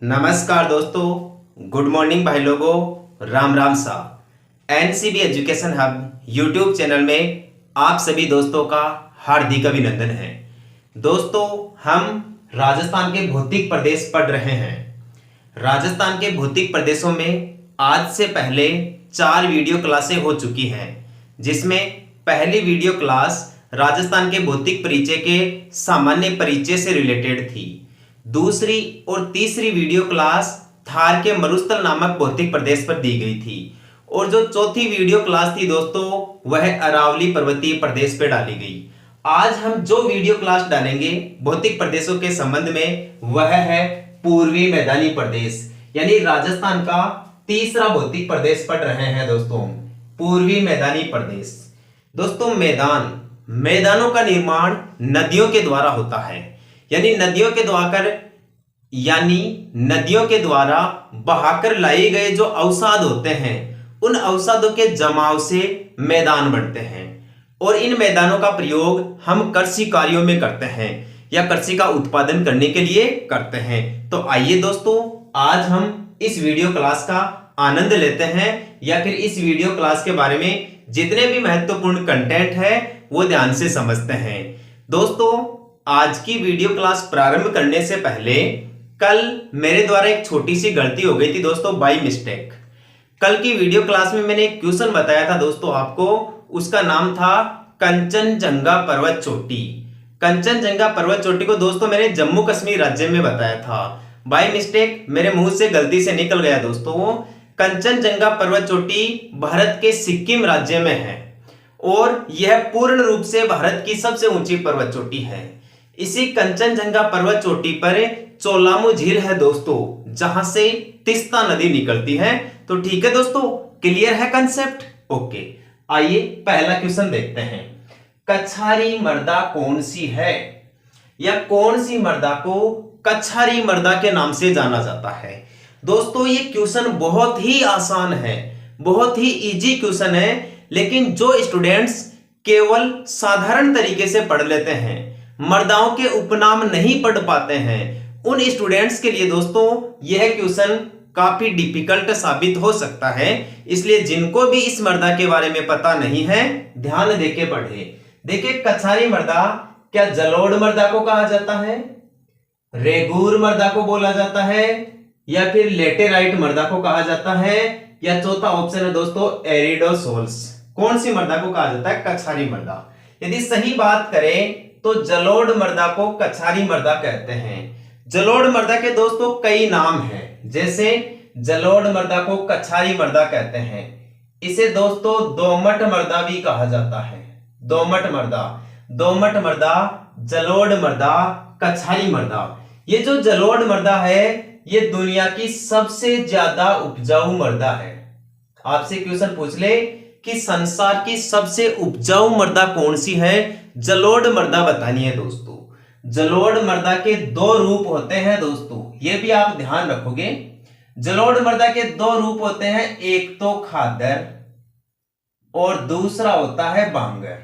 नमस्कार दोस्तों, good morning भाई लोगों, राम राम सा। NCB education hub YouTube channel में आप सभी दोस्तों का हार्दिक अभिनंदन है। दोस्तों, हम राजस्थान के भौतिक प्रदेश पढ़ रहे हैं। राजस्थान के भौतिक प्रदेशों में आज से पहले 4 वीडियो क्लासें हो चुकी हैं, जिसमें पहली वीडियो क्लास राजस्थान के भौतिक परिचय के सामान्य परिचय से रिलेटेड थी। दूसरी और तीसरी वीडियो क्लास थार के मरुस्थल नामक भौतिक प्रदेश पर दी गई थी, और जो चौथी वीडियो क्लास थी दोस्तों, वह अरावली पर्वतीय प्रदेश पर डाली गई। आज हम जो वीडियो क्लास डालेंगे भौतिक प्रदेशों के संबंध में, वह है पूर्वी मैदानी प्रदेश, यानी राजस्थान का तीसरा भौतिक प्रदेश पढ़ रहे हैं दोस्तों, पूर्वी मैदानी प्रदेश। दोस्तों, मैदानों का निर्माण नदियों के द्वारा होता है, यानी नदियों के द्वारा बहाकर लाए गए जो अवसाद होते हैं, उन अवसादों के जमाव से मैदान बनते हैं, और इन मैदानों का प्रयोग हम कृषि कार्यों में करते हैं या कृषि का उत्पादन करने के लिए करते हैं। तो आइए दोस्तों, आज हम इस वीडियो क्लास का आनंद लेते हैं, या फिर इस वीडियो क्लास के बारे में जितने भी महत्वपूर्ण कंटेंट है वो ध्यान से समझते हैं। दोस्तों, आज की वीडियो क्लास प्रारंभ करने से पहले कल मेरे द्वारा एक छोटी सी गलती हो गई थी दोस्तों, बाय मिस्टेक। कल की वीडियो क्लास में मैंने एक क्वेश्चन बताया था दोस्तों आपको, उसका नाम था कंचनजंगा पर्वत चोटी। कंचनजंगा पर्वत चोटी को दोस्तों मैंने जम्मू कश्मीर राज्य में बताया था। बाय मिस्टेक मेरे मुंह से गलती से निकल गया दोस्तों। वो कंचनजंगा पर्वत चोटी भारत के सिक्किम राज्य में है, और यह पूर्ण रूप से भारत की सबसे ऊंची पर्वत चोटी है। इसी कंचनजंगा पर्वत चोटी पर चोलामू झील है दोस्तों, जहां से तीस्ता नदी निकलती है। तो ठीक है दोस्तों, क्लियर है कंसेप्ट? ओके, आइए पहला क्वेश्चन देखते हैं। कछारी मृदा कौन सी है, या कौन सी मृदा को कछारी मृदा के नाम से जाना जाता है? दोस्तों, ये क्वेश्चन बहुत ही आसान है, बहुत ही इजी क्वेश्चन है, लेकिन जो स्टूडेंट्स केवल साधारण तरीके से पढ़ लेते हैं, मृदाओं के उपनाम नहीं पढ़ पाते हैं, उन स्टूडेंट्स के लिए दोस्तों यह क्वेश्चन काफी डिफिकल्ट साबित हो सकता है। इसलिए जिनको भी इस मृदा के बारे में पता नहीं है, ध्यान देके पढ़े। देखिए, कछारी मृदा क्या जलोढ़ मृदा को कहा जाता है, रेगूर मृदा को बोला जाता है, या फिर लेटेराइट मृदा को कहा जाता है, या चौथा ऑप्शन है दोस्तों एरिडोसोल्स। कौन सी मृदा को कहा जाता है? कछारी मृदा। यदि सही बात करें तो जलोढ़ मृदा को कछारी मृदा कहते हैं। जलोढ़ मृदा के दोस्तों कई नाम हैं, जैसे जलोढ़ मृदा को कछारी मृदा कहते हैं। इसे दोस्तों दोमट मृदा भी कहा जाता है। दोमट मृदा, जलोढ़ मृदा, कछारी मृदा। ये जो जलोढ़ मृदा है, ये दुनिया की सबसे ज्यादा उपजाऊ मृदा है। आपसे क्वेश्चन पूछ ले कि संसार की सबसे उपजाऊ मृदा कौन सी है, जलोढ़ मृदा बतानी है दोस्तों। जलोढ़ मृदा के 2 रूप होते हैं दोस्तों, ये भी आप ध्यान रखोगे। जलोढ़ मृदा के 2 रूप होते हैं, एक तो खादर और दूसरा होता है बांगर।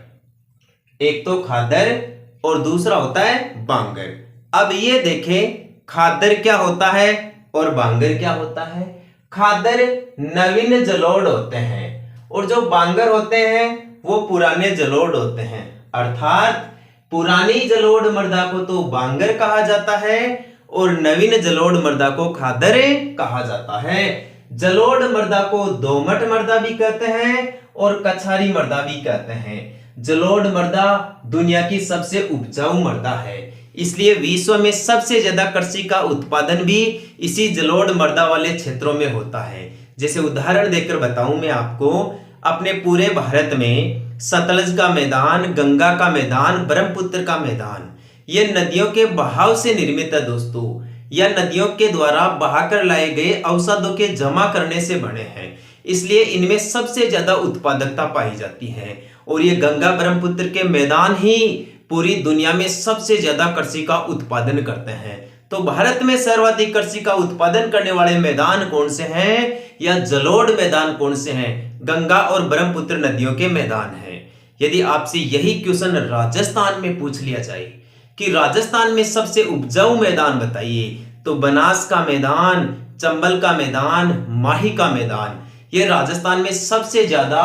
एक तो खादर और दूसरा होता है बांगर। अब ये देखें, खादर क्या होता है और बांगर क्या होता है। खादर नवीन जलोढ़ होते हैं, और जो बांगर होते हैं वो पुराने जलोढ़ होते हैं। अर्थात पुरानी जलोढ़ मृदा को तो बांगर कहा जाता है, और नवीन जलोढ़ मृदा को खादर कहा जाता है। जलोढ़ मृदा को दोमट मृदा भी कहते हैं और कछारी मृदा भी कहते हैं। जलोढ़ मृदा दुनिया की सबसे उपजाऊ मृदा है, इसलिए विश्व में सबसे ज्यादा कृषि का उत्पादन भी इसी जलोढ़ मृदा वाले क्षेत्रों में होता है। जैसे उदाहरण देकर बताऊं मैं आपको, अपने पूरे भारत में सतलज का मैदान, गंगा का मैदान, ब्रह्मपुत्र का मैदान, ये नदियों के बहाव से निर्मित है दोस्तों, या नदियों के द्वारा बहाकर लाए गए अवसादों के जमा करने से बने हैं। इसलिए इनमें सबसे ज्यादा उत्पादकता पाई जाती है, और ये गंगा ब्रह्मपुत्र के मैदान ही पूरी दुनिया में सबसे ज्यादा कृषि का उत्पादन करते हैं। तो भारत में सर्वाधिक कृषि का उत्पादन करने वाले मैदान कौन से हैं, या जलोढ़ मैदान कौन से हैं? गंगा और ब्रह्मपुत्र नदियों के मैदान हैं। यदि आपसे यही क्वेश्चन राजस्थान में पूछ लिया जाए कि राजस्थान में सबसे उपजाऊ मैदान बताइए, तो बनास का मैदान, चंबल का मैदान, माही का मैदान, ये राजस्थान में सबसे ज्यादा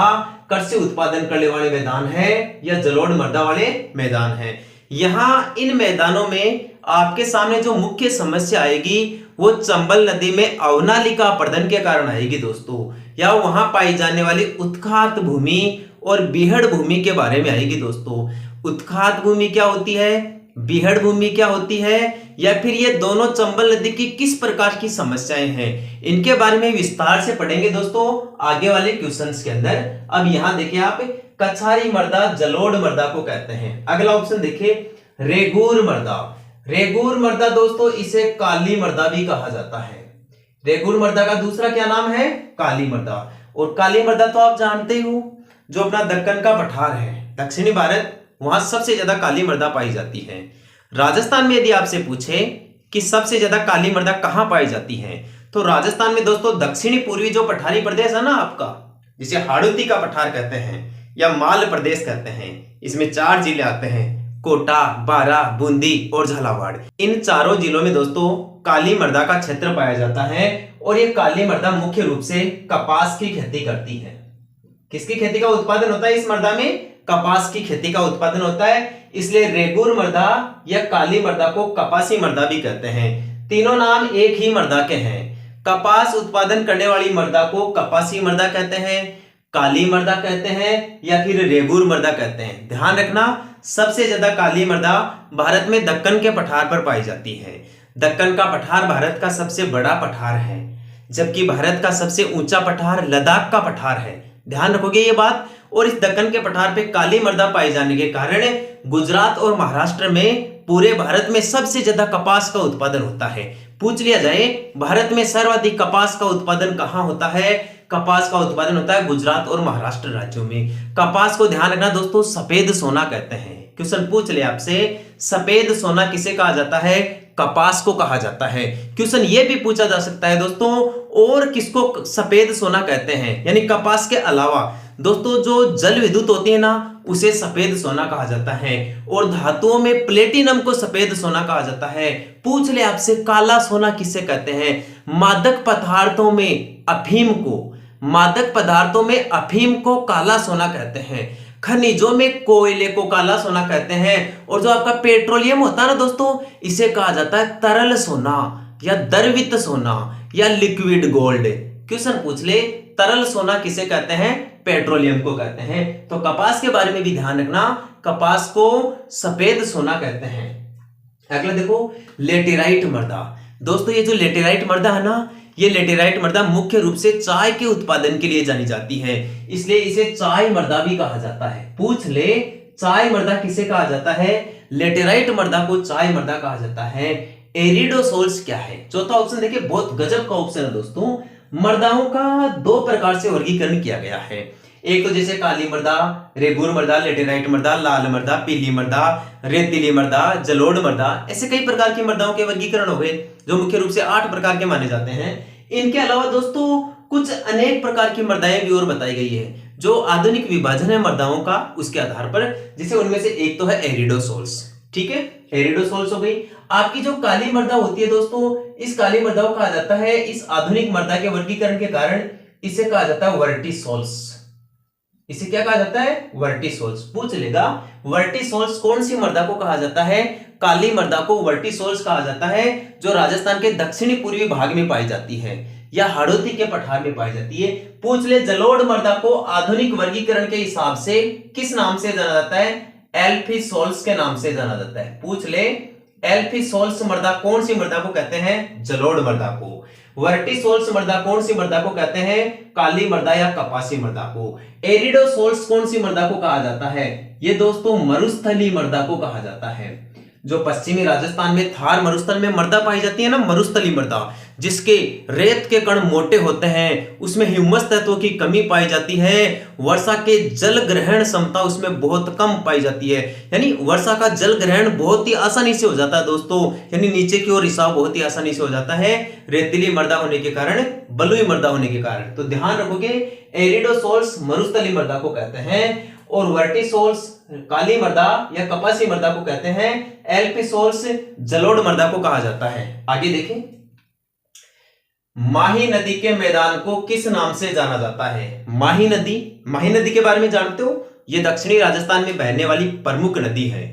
कृषि उत्पादन करने वाले मैदान है या जलोढ़ मृदा वाले मैदान है। यहाँ इन मैदानों में आपके सामने जो मुख्य समस्या आएगी वो चंबल नदी में अवनालिका अपरदन के कारण आएगी दोस्तों, या वहां पाई जाने वाली उत्खात भूमि और बीहड़ भूमि के बारे में आएगी दोस्तों। उत्खात भूमि क्या होती है, बीहड़ भूमि क्या होती है, या फिर ये दोनों चंबल नदी की किस प्रकार की समस्याएं हैं, इनके बारे में विस्तार से पढ़ेंगे दोस्तों आगे वाले क्वेश्चंस के अंदर। अब यहां देखिए आप, कछारी मृदा जलोढ़ मृदा को कहते हैं। अगला ऑप्शन देखिए, रेगूर मृदा। रेगूर मृदा दोस्तों इसे काली मृदा भी कहा जाता है। रेगूर मृदा का दूसरा क्या नाम है, काली मृदा। और काली मृदा तो आप जानते ही हो, जो अपना दक्कन का पठार है, दक्षिणी भारत, वहां सबसे ज्यादा काली मृदा पाई जाती है। राजस्थान में यदि आपसे पूछे कि सबसे ज्यादा काली मृदा कहां पाई जाती है, तो राजस्थान में दोस्तों दक्षिणी पूर्वी जो पठारी प्रदेश है ना आपका, जिसे हाड़ौती का पठार कहते हैं या माल प्रदेश कहते हैं, इसमें 4 जिले आते हैं, कोटा, बारा, बूंदी और झालावाड़। इन चारों जिलों में दोस्तों काली मृदा का क्षेत्र पाया जाता है और ये काली मृदा मुख्य रूप से कपास की खेती करती है। किसकी खेती का उत्पादन होता है इस मृदा में, कपास की खेती का उत्पादन होता है, इसलिए रेगूर मृदा या काली मृदा को कपासी मृदा भी कहते हैं। तीनों नाम एक ही मृदा के हैं। कपास उत्पादन करने वाली मृदा को कपासी मृदा कहते हैं, काली मृदा कहते हैं या फिर रेगूर मृदा कहते हैं। ध्यान रखना, सबसे ज्यादा काली मृदा भारत में दक्कन के पठार पर पाई जाती है। दक्कन का पठार भारत का सबसे बड़ा पठार है, जबकि भारत का सबसे ऊंचा पठार लद्दाख का पठार है। ध्यान रखोगे ये बात। और इस दक्कन के पठार पे काली मृदा पाए जाने के कारण गुजरात और महाराष्ट्र में पूरे भारत में सबसे ज्यादा कपास का उत्पादन होता है। पूछ लिया जाए भारत में सर्वाधिक कपास का उत्पादन कहां होता है, कपास का उत्पादन होता है गुजरात और महाराष्ट्र राज्यों में। कपास को ध्यान रखना दोस्तों सफेद सोना कहते हैं। क्वेश्चन पूछ ले आपसे, सफेद सोना किसे कहा जाता है, कपास को कहा जाता है। क्वेश्चन ये भी पूछा जा सकता है दोस्तों, और किसको सफेद सोना कहते हैं, यानी कपास के अलावा दोस्तों जो जल विद्युत होती है ना, उसे सफेद सोना कहा जाता है। और धातुओं में प्लेटिनम को सफेद सोना कहा जाता है। पूछ ले आपसे काला सोना किसे कहते हैं, मादक पदार्थों में अफीम को, मादक पदार्थों में अफीम को काला सोना कहते हैं। खनिजों में कोयले को काला सोना कहते हैं। और जो आपका पेट्रोलियम होता है ना दोस्तों, इसे कहा जाता है तरल सोना या द्रवित सोना या लिक्विड गोल्ड। क्वेश्चन पूछ ले, तरल सोना किसे कहते हैं, पेट्रोलियम को कहते हैं। तो कपास के बारे में भी ध्यान रखना, कपास को सफेद सोना कहते हैं। अगला देखो, लेटेराइट मृदा। दोस्तों ये जो लेटेराइट मृदा है ना, ये लेटेराइट मृदा मुख्य रूप से चाय के उत्पादन के लिए जानी जाती है, इसलिए इसे चाय मृदा भी कहा जाता है। पूछ ले, चाय मृदा किसे कहा जाता है, लेटेराइट मृदा को चाय मृदा कहा जाता है। एरिडोसोल्स क्या है, चौथा ऑप्शन देखिए, बहुत गजब का ऑप्शन है दोस्तों। मृदाओं का 2 प्रकार से वर्गीकरण किया गया है। एक तो जैसे काली मृदा, रेगूर मृदा, लेटेराइट मृदा, लाल मृदा, पीली मृदा, रेतीली मृदा, जलोढ़ मृदा, ऐसे कई प्रकार की मृदाओं के वर्गीकरण हो गए, जो मुख्य रूप से 8 प्रकार के माने जाते हैं। इनके अलावा दोस्तों कुछ अनेक प्रकार की मृदाएं भी और बताई गई है, जो आधुनिक विभाजन है मृदाओं का उसके आधार पर, जिसे उनमें से एक तो है एरिडोसोल्स। ठीक है, एरिडोसोल्स हो गई। आपकी जो काली मृदा होती है दोस्तों, इस काली मृदा को कहा जाता है, इस आधुनिक मृदा के वर्गीकरण के कारण इसे कहा जाता है वर्टिसोल्स। इसे क्या कहा जाता है, वर्टिसोल्स। पूछ लेगा, वर्टिसोल्स कौन सी मृदा को कहा जाता है, काली मृदा को वर्टिसोल्स कहा जाता है, जो राजस्थान के दक्षिणी पूर्वी भाग में पाई जाती है या हाड़ौती के पठार में पाई जाती है। पूछ ले, जलोढ़ मृदा को आधुनिक वर्गीकरण के हिसाब से किस नाम से जाना जाता है, एल्फिसोल्स के नाम से जाना जाता है। पूछ ले, एल्फिसोल्स मृदा कौन सी मृदा को कहते हैं, जलोढ़ मृदा को। वर्टिसोल्स मृदा कौन सी मृदा को कहते हैं, काली मृदा या कपासी मृदा को। एरिडोसोल्स कौन सी मृदा को कहा जाता है, ये दोस्तों मरुस्थली मृदा को कहा जाता है। जो पश्चिमी राजस्थान में थार मरुस्थल में मृदा पाई जाती है ना, मरुस्थली मृदा, जिसके रेत के कण मोटे होते हैं, उसमें ह्यूमस तत्वों की कमी पाई जाती है, वर्षा के जल ग्रहण क्षमता उसमें बहुत कम पाई जाती है, यानी वर्षा का जल ग्रहण बहुत ही आसानी से हो जाता है दोस्तों, यानी नीचे की ओर रिसाव बहुत ही आसानी से हो जाता है, रेतीली मृदा होने के कारण, बलुई मृदा होने के कारण। तो ध्यान रखोगे, एरिडोसोल्स मरुस्थली मृदा को कहते हैं, और वर्टिसोल्स काली मृदा या कपासी मृदा को कहते हैं, एल्फिसोल्स जलोढ़ मृदा को कहा जाता है। आगे देखें, माही नदी के मैदान को किस नाम से जाना जाता है? माही नदी के बारे में जानते हो? ये दक्षिणी राजस्थान में बहने वाली प्रमुख नदी है।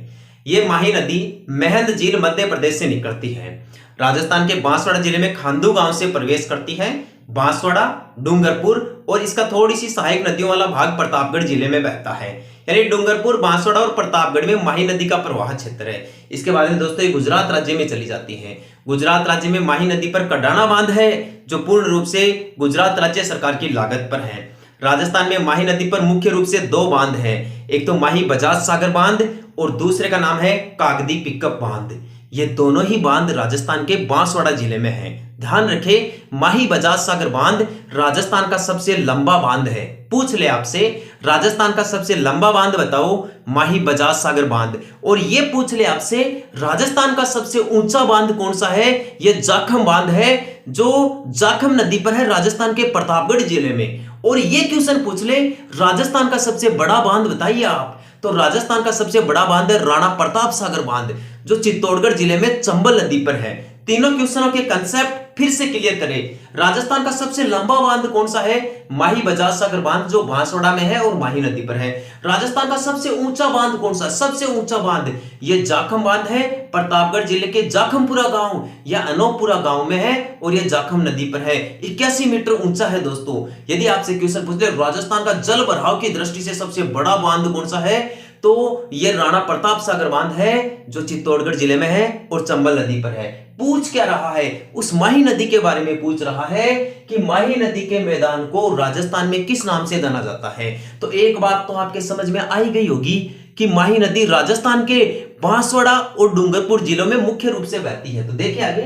ये माही नदी महंद झील मध्य प्रदेश से निकलती है। राजस्थान के बांसवाड़ा जिले में खांदू गांव से प्रवेश करती है। बांसवाड़ा, डूंगरपुर और इसका थोड़ी सी सहायक नदियों वाला भाग प्रतापगढ़ जिले में बहता है। यानी डूंगरपुर, बांसवाड़ा और प्रतापगढ़ में माही नदी का प्रवाह क्षेत्र है। इसके बाद में दोस्तों ये गुजरात राज्य में चली जाती है। गुजरात राज्य में माही नदी पर कडाना बांध है, जो पूर्ण रूप से गुजरात राज्य सरकार की लागत पर है। राजस्थान में माही नदी पर मुख्य रूप से 2 बांध हैं। एक तो माही बजाज सागर बांध और दूसरे का नाम है कागदी पिकअप बांध। ये दोनों ही बांध राजस्थान के बांसवाड़ा जिले में हैं। ध्यान रखें, माही बजाज सागर बांध राजस्थान का सबसे लंबा बांध है। पूछ ले आपसे, राजस्थान का सबसे लंबा बांध बताओ, माही बजाज सागर बांध। और ये पूछ ले आपसे, राजस्थान का सबसे ऊंचा बांध कौन सा है? ये जाखम बांध है, जो जाखम नदी पर है राजस्थान के प्रतापगढ़ जिले में। और ये क्वेश्चन पूछ ले, राजस्थान का सबसे बड़ा बांध बताइए आप, तो राजस्थान का सबसे बड़ा बांध है राणा प्रताप सागर बांध, जो चित्तौड़गढ़ जिले में चंबल नदी पर है। तीनों क्वेश्चनों के कंसेप्ट फिर से क्लियर करें। राजस्थान का सबसे लंबा बांध कौन सा है? माही बजाज सागर बांध, जो बांसवाड़ा में है और माही नदी पर है। राजस्थान का सबसे ऊंचा बांध कौन सा? सबसे ऊंचा बांध ये जाखम बांध है, प्रतापगढ़ जिले के जाखमपुरा गांव या अनोपपुरा गांव में है और ये जाखम नदी पर है। 81 मीटर ऊंचा है दोस्तों। यदि आपसे क्वेश्चन पूछ ले राजस्थान का जल भराव की दृष्टि से सबसे बड़ा बांध कौन सा है, तो ये राणा प्रताप सागर बांध है, जो चित्तौड़गढ़ जिले में है और चंबल नदी पर है। पूछ क्या रहा है? उस माही नदी के बारे में पूछ रहा है कि माही नदी के मैदान को राजस्थान में किस नाम से जाना जाता है। तो एक बात तो आपके समझ में आई गई होगी कि माही नदी राजस्थान के बांसवाड़ा और डूंगरपुर जिलों में मुख्य रूप से बहती है। तो देखिए आगे,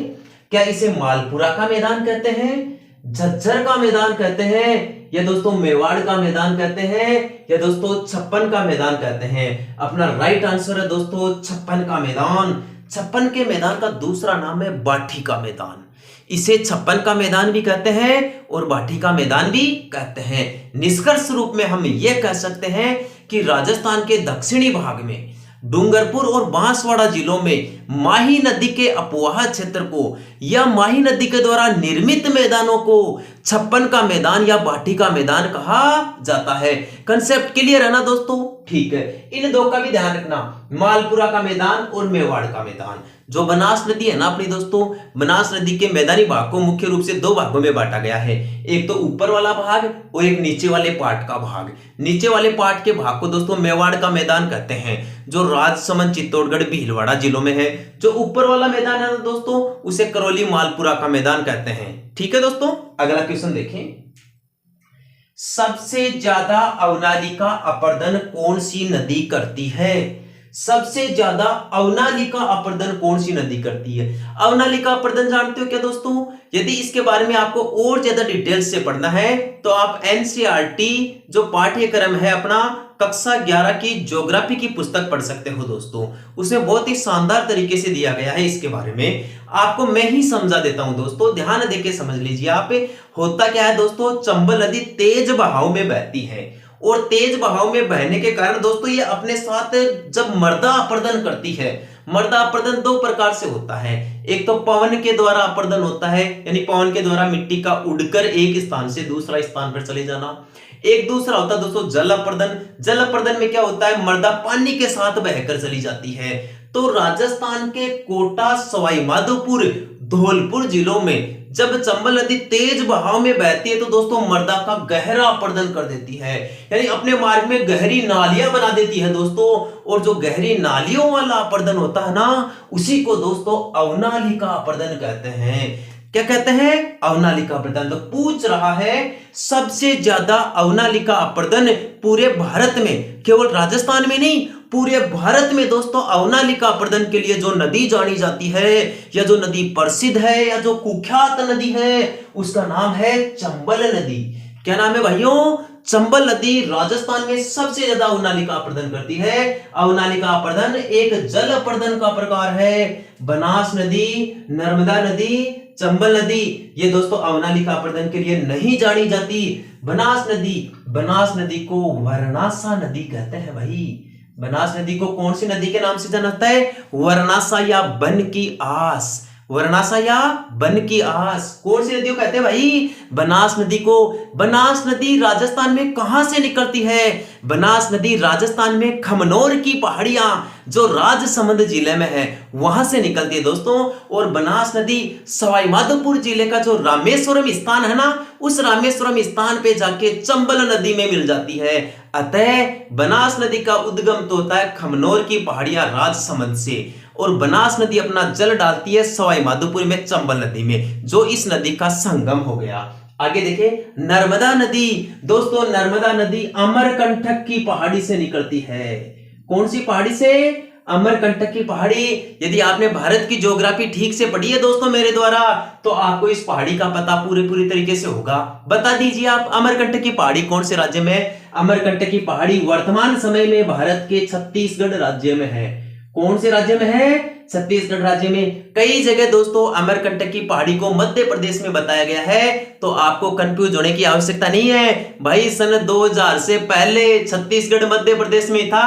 क्या इसे मालपुरा का मैदान कहते हैं, झज्जर का मैदान कहते हैं, या दोस्तों मेवाड़ का मैदान कहते हैं, या दोस्तों छप्पन का मैदान कहते हैं? अपना राइट आंसर है दोस्तों छप्पन का मैदान। छप्पन के मैदान का दूसरा नाम है बाठी का मैदान। इसे छप्पन का मैदान भी कहते हैं और बाठी का मैदान भी कहते हैं। निष्कर्ष रूप में हम यह कह सकते हैं कि राजस्थान के दक्षिणी भाग में डूंगरपुर और बांसवाड़ा जिलों में माही नदी के अपवाह क्षेत्र को या माही नदी के द्वारा निर्मित मैदानों को छप्पन का मैदान या बाठी का मैदान कहा जाता है। कंसेप्ट क्लियर है ना दोस्तों? ठीक है, इन दो का भी ध्यान रखना, मालपुरा का मैदान और मेवाड़ का मैदान। जो बनास नदी है ना अपनी दोस्तों, बनास नदी के मैदानी भाग को मुख्य रूप से 2 भागों में बांटा गया है। एक तो ऊपर वाला भाग और एक नीचे वाले पार्ट का भाग। नीचे वाले पार्ट के भाग को दोस्तों मेवाड़ का मैदान कहते हैं, जो राजसमंद, चित्तौड़गढ़, भीलवाड़ा जिलों में है। जो ऊपर वाला मैदान है दोस्तों, उसे करौली मालपुरा का मैदान कहते हैं। ठीक है दोस्तों, अगला क्वेश्चन देखें। सबसे ज्यादा अवनालिका अपरदन कौन सी नदी करती है? सबसे ज्यादा अवनालिका अपरदन कौन सी नदी करती है? अवनालिका अपरदन जानते हो क्या दोस्तों? यदि इसके बारे में आपको और ज्यादा डिटेल्स से पढ़ना है तो आप एनसीईआरटी जो पाठ्यक्रम है अपना कक्षा 11 की ज्योग्राफी की पुस्तक पढ़ सकते हो दोस्तों। उसमें बहुत ही शानदार तरीके से दिया गया है इसके बारे में। आपको मैं ही समझा देता हूं दोस्तों, ध्यान देके समझ लीजिए आप। होता क्या है दोस्तों, चंबल नदी तेज बहाव में बहती है और तेज बहाव में बहने के कारण दोस्तों ये अपने साथ जब मर्दा अपर्दन करती है, मर्दा अपर्दन 2 प्रकार से होता है। एक तो पवन के द्वारा अपर्दन होता है, यानी पवन के द्वारा मिट्टी का उड़कर एक स्थान से दूसरा स्थान पर चले जाना। एक दूसरा होता है दोस्तों जल अपर्दन। जल अपर्दन में क्या होता है, मर्दा पानी के साथ बहकर चली जाती है। तो राजस्थान के कोटा, सवाई माधोपुर, धौलपुर जिलों में जब चंबल नदी तेज बहाव में बहती है तो दोस्तों मर्दा का गहरा अपर्दन कर देती है, यानी अपने मार्ग में गहरी नालियां बना देती है दोस्तों। और जो गहरी नालियों वाला अपर्दन होता है ना, उसी को दोस्तों अवनालिका अपर्दन कहते हैं। क्या कहते हैं? अवनालिका अपर्दन। तो पूछ रहा है सबसे ज्यादा अवनालिका अपर्दन पूरे भारत में, केवल राजस्थान में नहीं, पूरे भारत में दोस्तों अवनालिका अपर्दन के लिए जो नदी जानी जाती है या जो नदी प्रसिद्ध है या जो कुख्यात नदी है, उसका नाम है चंबल नदी। क्या नाम है भाइयों? चंबल नदी राजस्थान में सबसे ज्यादा अवनालिका अपर्दन करती है। अवनालिका अपर्दन एक जल अपर्दन का प्रकार है। बनास नदी, नर्मदा नदी, चंबल नदी ये दोस्तों अवनालिका अपर्दन के लिए नहीं जानी जाती। बनास नदी को वर्णासा नदी कहते हैं भाई। बनास नदी को कौन सी नदी के नाम से जाना जाता है? वर्णासा या वन की आस। वर्णाशा या वन की आस। कौन सी नदी को कहते हैं भाई? बनास नदी को। बनास नदी राजस्थान में कहां से निकलती है? बनास नदी राजस्थान में खमनोर की पहाड़ियां जो राजसमंद जिले में है वहां से निकलती है दोस्तों। और बनास नदी सवाई माधोपुर जिले का जो रामेश्वरम स्थान है ना, उस रामेश्वरम स्थान पे जाके चंबल नदी में मिल जाती है। अतः बनास नदी का उद्गम तो होता है खमनोर की पहाड़ियां राजसमंद से, और बनास नदी अपना जल डालती है सवाई माधोपुर में चंबल नदी में, जो इस नदी का संगम हो गया। आगे देखें नर्मदा नदी। दोस्तों नर्मदा नदी अमरकंटक की पहाड़ी से निकलती है। कौन सी पहाड़ी से? अमरकंटक की पहाड़ी। यदि आपने भारत की ज्योग्राफी ठीक से पढ़ी है दोस्तों मेरे द्वारा, तो आपको इस पहाड़ी का पता पूरी तरीके से होगा। बता दीजिए आप, अमरकंटक की पहाड़ी कौन से राज्य में? अमरकंटक की पहाड़ी वर्तमान समय में भारत के छत्तीसगढ़ राज्य में है। कौन से राज्य में है? छत्तीसगढ़ राज्य में। कई जगह दोस्तों अमरकंटक की पहाड़ी को मध्य प्रदेश में बताया गया है, तो आपको कंफ्यूज होने की आवश्यकता नहीं है भाई। सन 2000 से पहले छत्तीसगढ़ मध्य प्रदेश में था,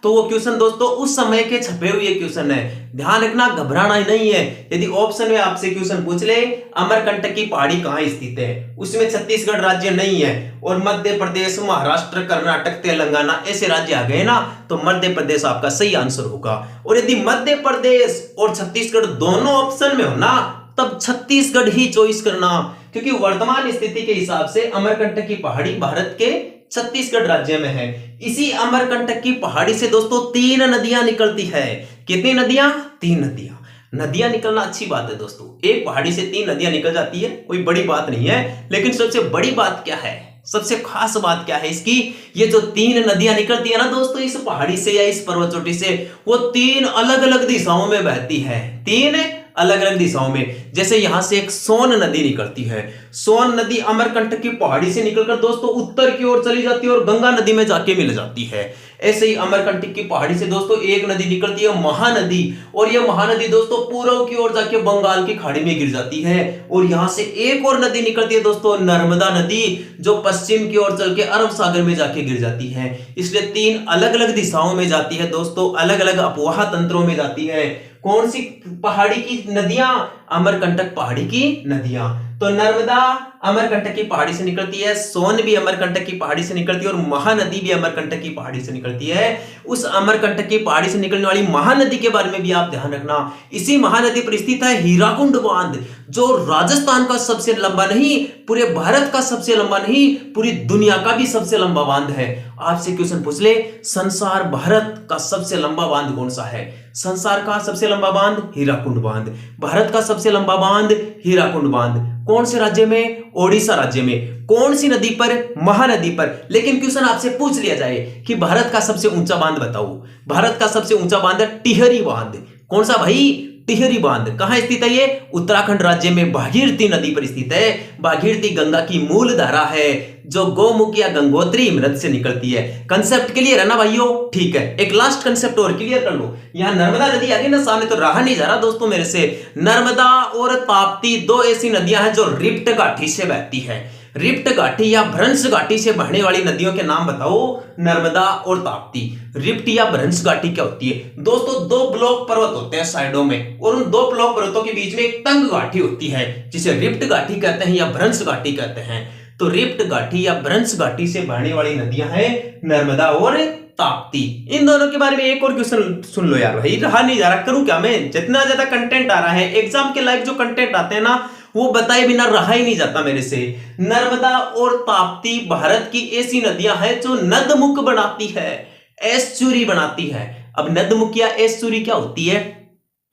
तो वो क्वेश्चन दोस्तों उस समय के छपे हुए क्वेश्चन है, ध्यान रखना, घबराना ही नहीं है। यदि ऑप्शन में आपसे क्वेश्चन पूछ ले अमरकंटक की पहाड़ी कहां स्थित है, उसमें छत्तीसगढ़ राज्य नहीं है और मध्य प्रदेश, महाराष्ट्र, कर्नाटक, तेलंगाना ऐसे राज्य आ गए ना, तो मध्य प्रदेश आपका सही आंसर होगा। और यदि मध्य प्रदेश और छत्तीसगढ़ दोनों ऑप्शन में हो ना, तब छत्तीसगढ़ ही चॉइस करना, क्योंकि वर्तमान स्थिति के हिसाब से अमरकंटक की पहाड़ी भारत के छत्तीसगढ़ राज्य में है। इसी अमरकंटक की पहाड़ी से दोस्तों 3 नदियां निकलती है। कितनी नदियां? 3 नदियां। नदियां निकलना अच्छी बात है दोस्तों, एक पहाड़ी से 3 नदियां निकल जाती है, कोई बड़ी बात नहीं है। लेकिन सबसे बड़ी बात क्या है, सबसे खास बात क्या है इसकी? ये जो 3 नदियां निकलती है ना दोस्तों इस पहाड़ी से या इस पर्वत चोटी से, वो 3 अलग अलग दिशाओं में बहती है। 3 अलग अलग दिशाओं में। जैसे यहां से एक सोन नदी निकलती है, सोन नदी अमरकंटक की पहाड़ी से निकलकर दोस्तों उत्तर की ओर चली जाती है और गंगा नदी में जाके मिल जाती है। ऐसे ही अमरकंटक की पहाड़ी से दोस्तों एक नदी निकलती है महानदी, और यह महानदी दोस्तों पूर्व की ओर जाके बंगाल की खाड़ी में गिर जाती है। और यहां से एक और नदी निकलती है दोस्तों नर्मदा नदी, जो पश्चिम की ओर चल के अरब सागर में जाके गिर जाती है। इसलिए 3 अलग अलग दिशाओं में जाती है दोस्तों, अलग अलग अपवाह तंत्रों में जाती है। कौन सी पहाड़ी की नदियां? अमरकंटक पहाड़ी की नदियां। तो नर्मदा अमरकंटक की पहाड़ी से निकलती है, सोन भी अमरकंटक की पहाड़ी से निकलती है और महानदी भी अमरकंटक की पहाड़ी से निकलती है। उस अमरकंटक की पहाड़ी से निकलने वाली महानदी के बारे में भी आप ध्यान रखना। इसी महानदी पर स्थित है हीराकुंड बांध, जो राजस्थान का सबसे लंबा नहीं, पूरे भारत का सबसे लंबा नहीं, पूरी दुनिया का भी सबसे लंबा बांध है। आपसे क्वेश्चन पूछ ले संसार भारत का सबसे लंबा बांध कौन सा है? संसार का सबसे लंबा बांध हीराकुंड बांध, भारत का सबसे लंबा बांध हीराकुंड बांध। कौन से राज्य में? ओडिशा राज्य में। कौन सी नदी पर? महानदी पर। लेकिन क्वेश्चन आपसे पूछ लिया जाए कि भारत का सबसे ऊंचा बांध बताओ, भारत का सबसे ऊंचा बांध है टिहरी बांध। कौन सा भाई? टिहरी बांध। कहां स्थित है ये? उत्तराखंड राज्य में भागीरथी नदी पर स्थित है। भागीरथी गंगा की मूल धारा है, जो गौमुख या गंगोत्री मृत से निकलती है। कंसेप्ट क्लियर है ना भाइयों? ठीक है, एक लास्ट कंसेप्ट और क्लियर कर लो। यहां नर्मदा नदी आ गई ना सामने, तो रहा नहीं जा रहा दोस्तों मेरे से। नर्मदा और ताप्ती 2 ऐसी नदियां हैं जो रिफ्ट घाटी से बहती है। रिफ्ट घाटी या भ्रंश घाटी से बहने वाली नदियों के नाम बताओ, नर्मदा और ताप्ती। रिफ्ट या भ्रंश घाटी क्या होती है दोस्तों? 2 ब्लॉक पर्वत होते हैं साइडों में, और उन 2 ब्लॉक पर्वतों के बीच में एक तंग घाटी होती है, जिसे रिफ्ट घाटी कहते हैं या भ्रंश घाटी कहते हैं। तो रिफ्ट घाटी या भ्रंश घाटी से बहने वाली नदियां हैं नर्मदा और ताप्ती। इन दोनों के बारे में एक और क्वेश्चन सुन लो यार भाई, रहा नहीं जा रहा, करूं क्या मैं? जितना ज्यादा कंटेंट आ रहा है एग्जाम के लायक, जो कंटेंट आते हैं ना, वो बताए बिना रहा ही नहीं जाता मेरे से। नर्मदा और ताप्ती भारत की ऐसी नदियां हैं जो नदमुख बनाती है, एस्चुरी बनाती है। अब नदमुख या एस्चुरी क्या होती है?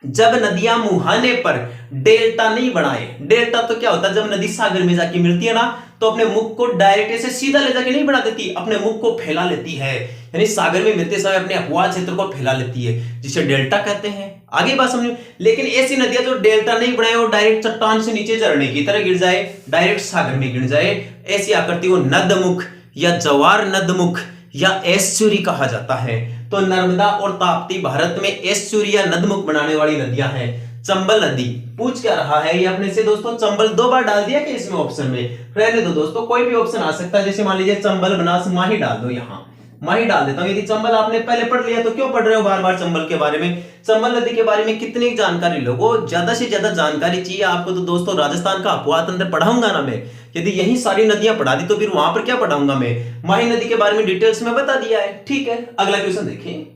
जब नदियां मुहाने पर डेल्टा नहीं बनाए। डेल्टा तो क्या होता है? जब नदी सागर में जाके मिलती है ना, तो अपने मुख को डायरेक्ट ऐसे सीधा ले जाके नहीं बना देती, अपने मुख को फैला लेती है, यानी सागर में मिलते समय अपने अपवाह क्षेत्र को फैला लेती है, जिसे डेल्टा कहते हैं। आगे बात समझो। लेकिन ऐसी नदियां जो डेल्टा नहीं बनाए और डायरेक्ट चट्टान से नीचे झरने की तरह गिर जाए, डायरेक्ट सागर में गिर जाए, ऐसी आकृति को नदमुख या जवार नदमुख या एस्चुरी कहा जाता है। तो नर्मदा और ताप्ती भारत में एस्चुरी या नदमुख बनाने वाली नदियां हैं। चंबल नदी पूछ क्या रहा है ये अपने से दोस्तों? चंबल 2 बार डाल दिया कि इसमें ऑप्शन में? रहने दो दोस्तों, कोई भी ऑप्शन आ सकता है। जैसे मान लीजिए चंबल, बनास, माही डाल दो। यहां मैं ही डाल देता हूं। यदि चंबल आपने पहले पढ़ लिया तो क्यों पढ़ रहे हो बार बार चंबल के बारे में? चंबल नदी के बारे में कितनी जानकारी लोगो, ज्यादा से ज्यादा जानकारी चाहिए आपको तो दोस्तों राजस्थान का अपवाह तंत्र पढ़ाऊंगा ना मैं। यदि यही सारी नदियां पढ़ा दी तो फिर वहां पर क्या पढ़ाऊंगा मैं? माही नदी के बारे में डिटेल्स में बता दिया है। ठीक है, अगला क्वेश्चन देखिए,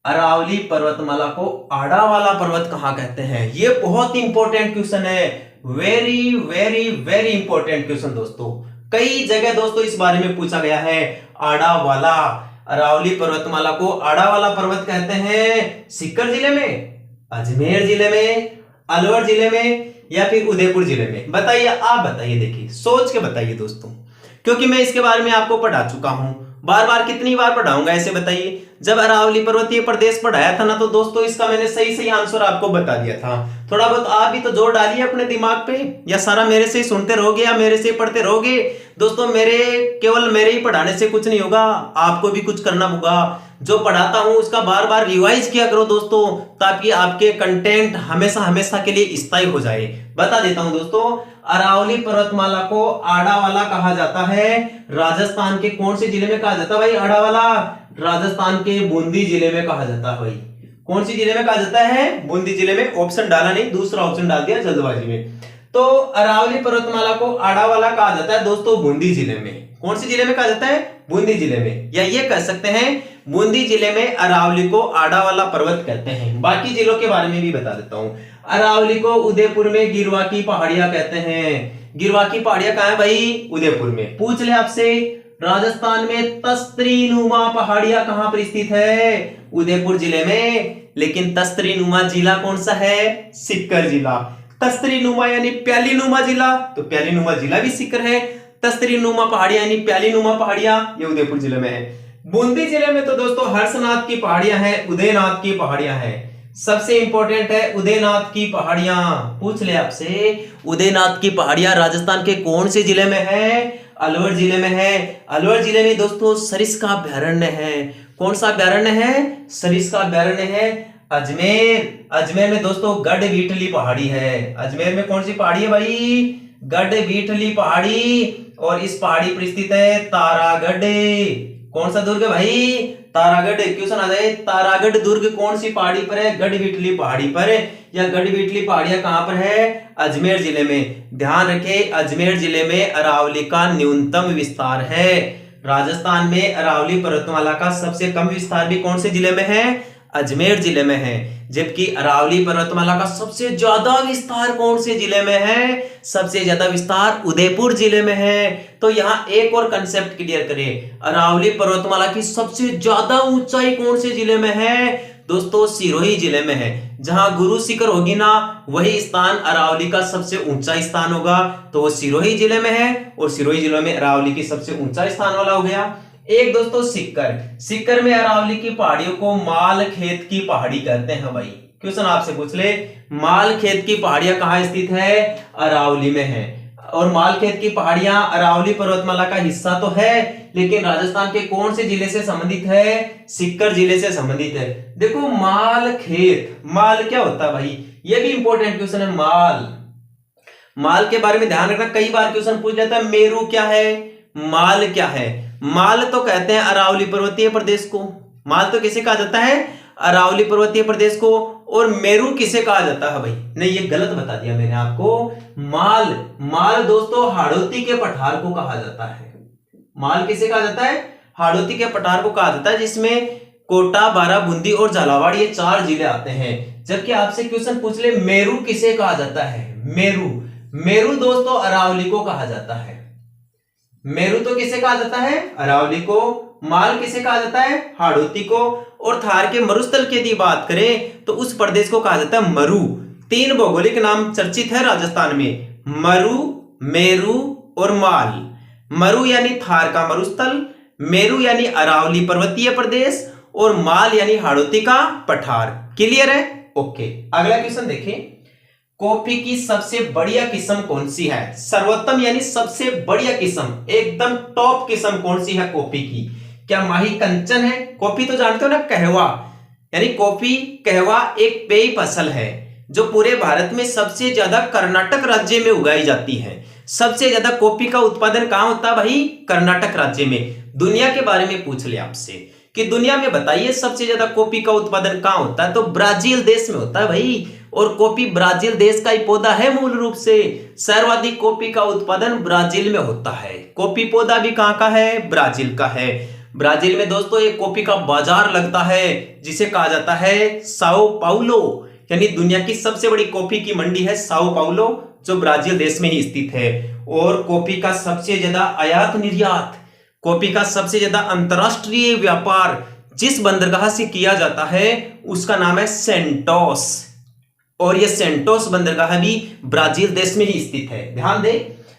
अरावली पर्वतमाला को आड़ा वाला पर्वत कहां कहते हैं? ये बहुत इंपॉर्टेंट क्वेश्चन है, very very very important question दोस्तों। कई जगह दोस्तों इस बारे में पूछा गया है। आड़ा वाला, अरावली पर्वतमाला को आड़ा वाला पर्वत कहते हैं सीकर जिले में, अजमेर जिले में, अलवर जिले में या फिर उदयपुर जिले में? बताइए, आप बताइए, देखिए सोच के बताइए दोस्तों, क्योंकि मैं इसके बारे में आपको पढ़ा चुका हूं। बार बार कितनी बार पढ़ाऊंगा ऐसे बताइए? जब अरावली पर्वतीय प्रदेश पढ़ाया था ना तो दोस्तों इसका मैंने सही सही आंसर आपको बता दिया था। थोड़ा बहुत आप भी तो जोर डालिए अपने दिमाग पे, या सारा मेरे से ही सुनते रहोगे या मेरे से ही पढ़ते रहोगे? दोस्तों केवल मेरे ही पढ़ाने से कुछ नहीं होगा, आपको भी कुछ करना होगा। जो पढ़ाता हूं उसका बार बार रिवाइज किया करो दोस्तों, ताकि आपके कंटेंट हमेशा हमेशा के लिए स्थायी हो जाए। बता देता हूं दोस्तों, अरावली पर्वतमाला को आड़ा वाला कहा जाता है। राजस्थान के कौन से जिले में कहा जाता है भाई आड़ा वाला? राजस्थान के बूंदी जिले में कहा जाता है भाई। कौन सी जिले में कहा जाता है? बूंदी जिले में। ऑप्शन डाला नहीं, दूसरा ऑप्शन डाल दिया जल्दबाजी में। तो अरावली पर्वतमाला को आड़ा वाला कहा जाता है दोस्तों बूंदी जिले में। कौन सी जिले में कहा जाता है? बूंदी जिले में, या ये कह सकते हैं बूंदी जिले में अरावली को आड़ा वाला पर्वत कहते हैं। बाकी जिलों के बारे में भी बता देता हूं। अरावली को उदयपुर में गिरवा की पहाड़ियां कहते हैं। गिरवा की पहाड़ियां कहां है भाई? उदयपुर में। पूछ ले आपसे, राजस्थान में तस्तरी नुमा पहाड़ियां कहां पर स्थित है? उदयपुर जिले में। लेकिन तस्तरी नुमा जिला कौन सा है? सीकर जिला। तस्तरी नुमा यानी प्याली नुमा जिला, तो प्याली नुमा जिला भी सीकर है। तस्तरी नुमा पहाड़ियां यानी प्याली नुमा पहाड़ियां ये उदयपुर जिले में है। बूंदी जिले में तो दोस्तों हर्षनाथ की पहाड़ियां हैं, उदयनाथ की पहाड़ियां हैं। सबसे इंपॉर्टेंट है उदयनाथ की पहाड़ियां। पूछ ले आपसे, उदयनाथ की पहाड़ियां राजस्थान के कौन से जिले में है? अलवर जिले में है। अलवर जिले में दोस्तों सरिस्का अभ्यारण्य है। कौन सा अभ्यारण्य है? सरिस्का अभ्यारण्य है। अजमेर में दोस्तों गढ़वीठली पहाड़ी है। अजमेर में कौन सी पहाड़ी है भाई? गढ़वीठली पहाड़ी। और इस पहाड़ी पर स्थित है तारागढ़। कौन सा दुर्ग है भाई? तारागढ़। क्वेश्चन आ जाए, तारागढ़ दुर्ग कौन सी पहाड़ी पर है? गढ़वीठली पहाड़ी पर। या गढ़वीठली पहाड़ियां कहां पर है? अजमेर जिले में। ध्यान रखें, अजमेर जिले में अरावली का न्यूनतम विस्तार है। राजस्थान में अरावली पर्वतमाला का सबसे कम विस्तार भी कौन से जिले में है? अजमेर जिले में है। जबकि अरावली पर्वतमाला का सबसे ज्यादा विस्तार कौन से जिले में है? सबसे ज्यादा विस्तार उदयपुर जिले में है। तो यहां एक और कंसेप्ट क्लियर करें, अरावली पर्वतमाला की सबसे ज्यादा ऊंचाई कौन से जिले में है? दोस्तों सिरोही जिले में है। जहां गुरु शिखर होगी ना, वही स्थान अरावली का सबसे ऊंचा स्थान होगा, तो वो सिरोही जिले में है। और सिरोही जिले में अरावली की सबसे ऊंचा स्थान वाला हो गया। एक दोस्तों सीकर में अरावली की पहाड़ियों को माल खेत की पहाड़ी कहते हैं भाई। क्वेश्चन आपसे पूछ ले, माल खेत की पहाड़ियां कहां स्थित है? अरावली में है। और माल खेत की पहाड़ियां अरावली पर्वतमाला का हिस्सा तो है, लेकिन राजस्थान के कौन से जिले से संबंधित है? सीकर जिले से संबंधित है। देखो माल खेत, माल क्या होता है भाई? ये भी इंपॉर्टेंट क्वेश्चन है। माल के बारे में ध्यान रखना, कई बार क्वेश्चन पूछ जाता है मेरू क्या है, माल क्या है? माल तो कहते हैं अरावली पर्वतीय प्रदेश को। माल तो किसे कहा जाता है? अरावली पर्वतीय प्रदेश को। और मेरू किसे कहा जाता है भाई? नहीं, ये गलत बता दिया मैंने आपको। माल दोस्तों हाड़ौती के पठार को कहा जाता है। माल किसे कहा जाता है? हाड़ौती के पठार को कहा जाता है, जिसमें कोटा, बारा, बूंदी और झालावाड़ ये 4 जिले आते हैं। जबकि आपसे क्वेश्चन पूछ ले मेरू किसे कहा जाता है? मेरू दोस्तों अरावली को कहा जाता है। मेरू तो किसे कहा जाता है? अरावली को। माल किसे कहा जाता है? हाड़ौती को। और थार के मरुस्थल की यदि बात करें तो उस प्रदेश को कहा जाता है मरु। 3 भौगोलिक नाम चर्चित है राजस्थान में, मरु, मेरू और माल। मरु यानी थार का मरुस्थल, मेरू यानी अरावली पर्वतीय प्रदेश और माल यानी हाड़ौती का पठार। क्लियर है? ओके, अगला क्वेश्चन देखें, कॉफी की सबसे बढ़िया किस्म कौन सी है? सर्वोत्तम यानी सबसे बढ़िया किस्म, एकदम टॉप किस्म कौन सी है कॉफी की? क्या माही कंचन है? कॉफी तो जानते हो ना, कहवा, यानी कॉफी कहवा एक पेय फसल है जो पूरे भारत में सबसे ज्यादा कर्नाटक राज्य में उगाई जाती है। सबसे ज्यादा कॉफी का उत्पादन कहाँ होता है भाई? कर्नाटक राज्य में। दुनिया के बारे में पूछ ले आपसे कि दुनिया में बताइए सबसे ज्यादा कॉफी का उत्पादन कहाँ होता है, तो ब्राजील देश में होता है भाई। और कॉफी ब्राजील देश का ही पौधा है मूल रूप से। सर्वाधिक कॉफी का उत्पादन ब्राजील में होता है। कॉफी पौधा भी कहाँ का है? ब्राजील का है। ब्राजील में दोस्तों एक कॉफी का बाजार लगता है जिसे कहा जाता है साओ पाउलो, यानी दुनिया की सबसे बड़ी कॉफी की मंडी है साओ पाउलो, जो ब्राजील देश में ही स्थित है। और कॉफी का सबसे ज्यादा आयात निर्यात, कॉफी का सबसे ज्यादा अंतरराष्ट्रीय व्यापार जिस बंदरगाह से किया जाता है उसका नाम है सेंटोस। और यह सेंटोस बंदरगाह भी ब्राजील देश में ही स्थित है। ध्यान दे,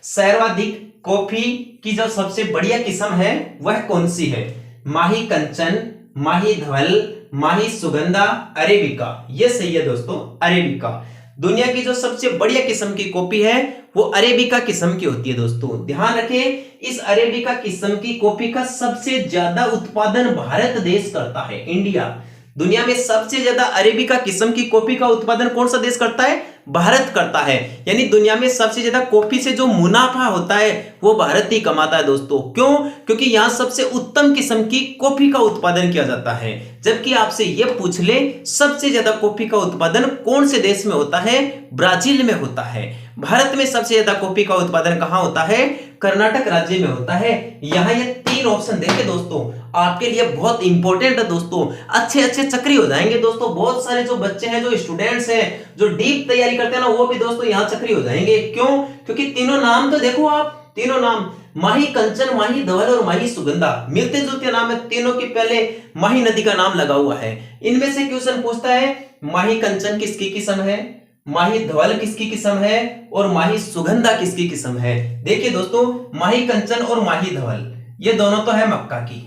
सर्वाधिक कॉफी की जो सबसे बढ़िया किस्म है वह कौन सी है? माही कंचन, माही धवल, माही सुगंधा, अरेबिका। ये सही है दोस्तों, अरेबिका। दुनिया की जो सबसे बढ़िया किस्म की कॉफी है वो अरेबिका किस्म की होती है दोस्तों। ध्यान रखें, इस अरेबिका किस्म की कॉफी का सबसे ज्यादा उत्पादन भारत देश करता है, इंडिया। दुनिया में सबसे ज्यादा अरेबिका किस्म की कॉफी का उत्पादन कौन सा देश करता है? भारत करता है। यानी दुनिया में सबसे ज्यादा कॉफी से जो मुनाफा होता है वो भारत ही कमाता है दोस्तों। क्यों? क्योंकि यहां सबसे उत्तम किस्म की कॉफी का उत्पादन किया जाता है। जबकि आपसे यह पूछ ले सबसे ज्यादा कॉफी का उत्पादन कौन से देश में होता है? ब्राजील में होता है। भारत में सबसे ज्यादा कॉफी का उत्पादन कहां होता है? कर्नाटक राज्य में होता है। यहां ये तीन ऑप्शन देखे दोस्तों, आपके लिए बहुत इंपॉर्टेंट है दोस्तों। अच्छे अच्छे चक्री हो जाएंगे दोस्तों। बहुत सारे जो बच्चे हैं, जो स्टूडेंट्स हैं, जो डीप तैयारी करते हैं ना, वो भी दोस्तों यहां चक्री हो जाएंगे। क्यों? क्योंकि तीनों नाम तो देखो आप, तीनों नाम माही कंचन, माही धवल और माही सुगंधा, मिलते जुलते नाम है। तीनों के पहले माही नदी का नाम लगा हुआ है। इनमें से क्वेश्चन पूछता है माही कंचन किसकी किस्म है, माही धवल किसकी किस्म है और माही सुगंधा किसकी किस्म है। देखिए दोस्तों, माही कंचन और माही धवल ये दोनों तो है मक्का की,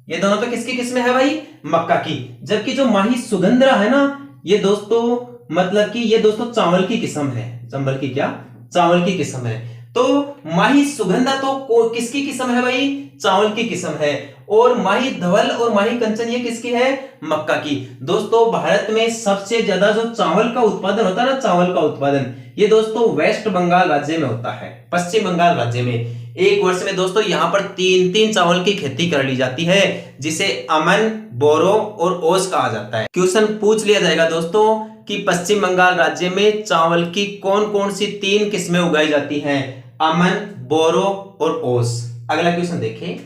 ये दोनों तो किसकी किस्म है भाई? मक्का की। जबकि जो माही सुगंधा है ना, ये दोस्तों मतलब कि ये दोस्तों चावल की किस्म है। चावल की क्या? चावल की किस्म है। तो माही सुगंधा तो किसकी किस्म है भाई? चावल की किस्म है। और माही धवल और माही कंचन ये किसकी है? मक्का की। दोस्तों भारत में सबसे ज्यादा जो चावल का उत्पादन होता है ना, चावल का उत्पादन, ये दोस्तों वेस्ट बंगाल राज्य में होता है, पश्चिम बंगाल राज्य में। एक वर्ष में दोस्तों यहां पर तीन चावल की खेती कर ली जाती है, जिसे अमन, बोरो और ओस कहा जाता है। क्वेश्चन पूछ लिया जाएगा दोस्तों कि पश्चिम बंगाल राज्य में चावल की कौन कौन सी तीन किस्में उगाई जाती हैं? अमन, बोरो और ओस। अगला क्वेश्चन देखें,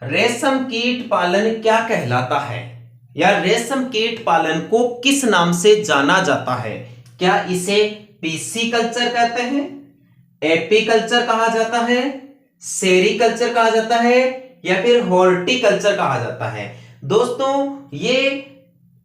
रेशम कीट पालन क्या कहलाता है? या रेशम कीट पालन को किस नाम से जाना जाता है? क्या इसे पीसी कल्चर कहते हैं, एपीकल्चर कहा जाता है, सेरीकल्चर कहा जाता है, या फिर हॉर्टिकल्चर कहा जाता है? दोस्तों ये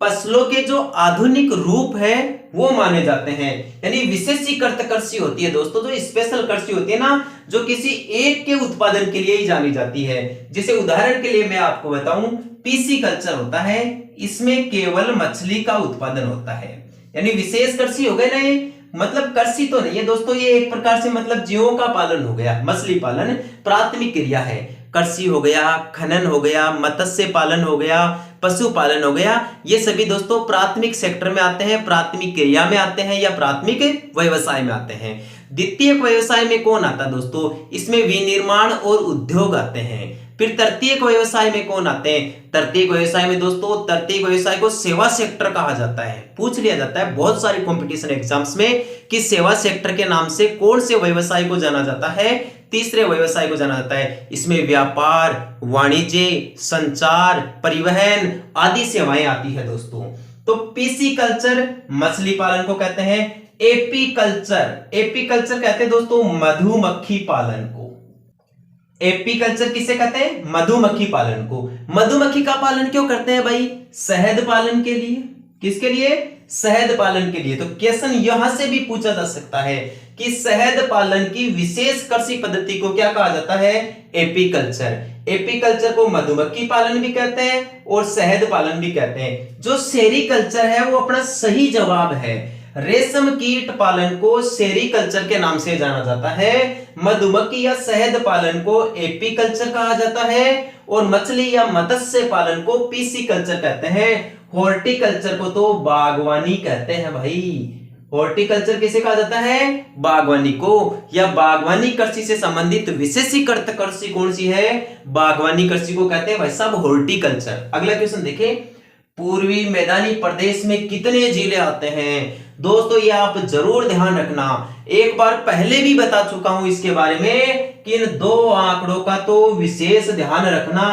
फसलों के जो आधुनिक रूप है वो माने जाते हैं। यानी विशेषीकृत कृषि होती है दोस्तों, जो स्पेशल कृषि होती है ना, जो किसी एक के उत्पादन के लिए ही जानी जाती है। जैसे उदाहरण के लिए मैं आपको बताऊं, पीसी कल्चर होता है, इसमें केवल मछली का उत्पादन होता है। यानी विशेष कृषि हो गए ना ये, मतलब कृषि तो नहीं है दोस्तों, ये एक प्रकार से मतलब जीवों का पालन हो गया। मछली पालन प्राथमिक क्रिया है। कृषि हो गया, खनन हो गया, मत्स्य पालन हो गया, पशुपालन हो गया, ये सभी दोस्तों प्राथमिक सेक्टर में आते हैं, प्राथमिक क्रिया में आते हैं या प्राथमिक व्यवसाय में आते हैं। द्वितीय व्यवसाय में कौन आता है दोस्तों? इसमें विनिर्माण और उद्योग आते हैं। फिर तृतीयक व्यवसाय में कौन आते हैं? तृतीयक व्यवसाय में दोस्तों, तृतीयक व्यवसाय को सेवा सेक्टर कहा जाता है। पूछ लिया जाता है बहुत सारे कंपटीशन एग्जाम्स में कि सेवा सेक्टर के नाम से कौन से व्यवसाय को जाना जाता है? तीसरे व्यवसाय को जाना जाता है। इसमें व्यापार, वाणिज्य, संचार, परिवहन आदि सेवाएं आती है दोस्तों। तो पीसी कल्चर मछली पालन को कहते हैं, एपीकल्चर कहते हैं दोस्तों मधुमक्खी पालन को। एपीकल्चर किसे कहते हैं? मधुमक्खी पालन को। मधुमक्खी का पालन क्यों करते हैं भाई? शहद पालन के लिए। किसके लिए? शहद पालन के लिए। तो क्वेश्चन यहां से भी पूछा जा सकता है कि शहद पालन की विशेष कृषि पद्धति को क्या कहा जाता है? एपीकल्चर। एपीकल्चर को मधुमक्खी पालन भी कहते हैं और शहद पालन भी कहते हैं। जो सेरीकल्चर है वो अपना सही जवाब है। रेशम कीट पालन को सेरीकल्चर के नाम से जाना जाता है, मधुमक्खी या शहद पालन को एपीकल्चर कहा जाता है और मछली या मत्स्य पालन को पीसी कल्चर कहते हैं। हॉर्टिकल्चर को तो बागवानी कहते हैं भाई। हॉर्टिकल्चर किसे कहा जाता है? बागवानी को। या बागवानी कृषि से संबंधित विशेषीकृत कृषि कौन सी है? बागवानी कृषि को कहते हैं भाई साहब हॉर्टिकल्चर। अगला क्वेश्चन देखें, पूर्वी मैदानी प्रदेश में कितने जिले आते हैं? दोस्तों ये आप जरूर ध्यान रखना, एक बार पहले भी बता चुका हूं इसके बारे में कि इन दो आंकड़ों का तो विशेष ध्यान रखना,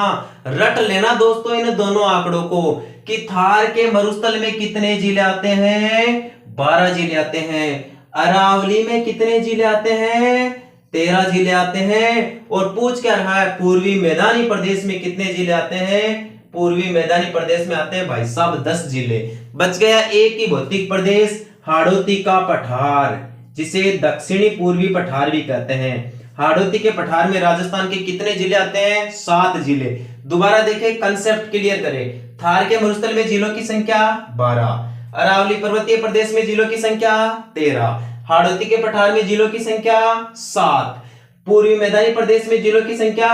रट लेना दोस्तों इन दोनों आंकड़ों को कि थार के मरुस्थल में कितने जिले आते हैं? 12 जिले आते हैं। अरावली में कितने जिले आते हैं? 13 जिले आते हैं। और पूछ क्या रहा है, पूर्वी मैदानी प्रदेश में कितने जिले आते हैं? पूर्वी मैदानी प्रदेश में आते हैं भाई साहब 10 जिले। बच गया एक ही भौतिक प्रदेश, हाड़ौती का पठार, जिसे दक्षिणी पूर्वी पठार भी कहते हैं। हाड़ौती के पठार में राजस्थान के कितने जिले आते हैं? 7 जिले। दोबारा देखें, कंसेप्ट क्लियर करें। थार के मरुस्थल में जिलों की संख्या 12, अरावली पर्वतीय प्रदेश में जिलों की संख्या 13, हाड़ौती के पठार में जिलों की संख्या 7, पूर्वी मैदानी प्रदेश में जिलों की संख्या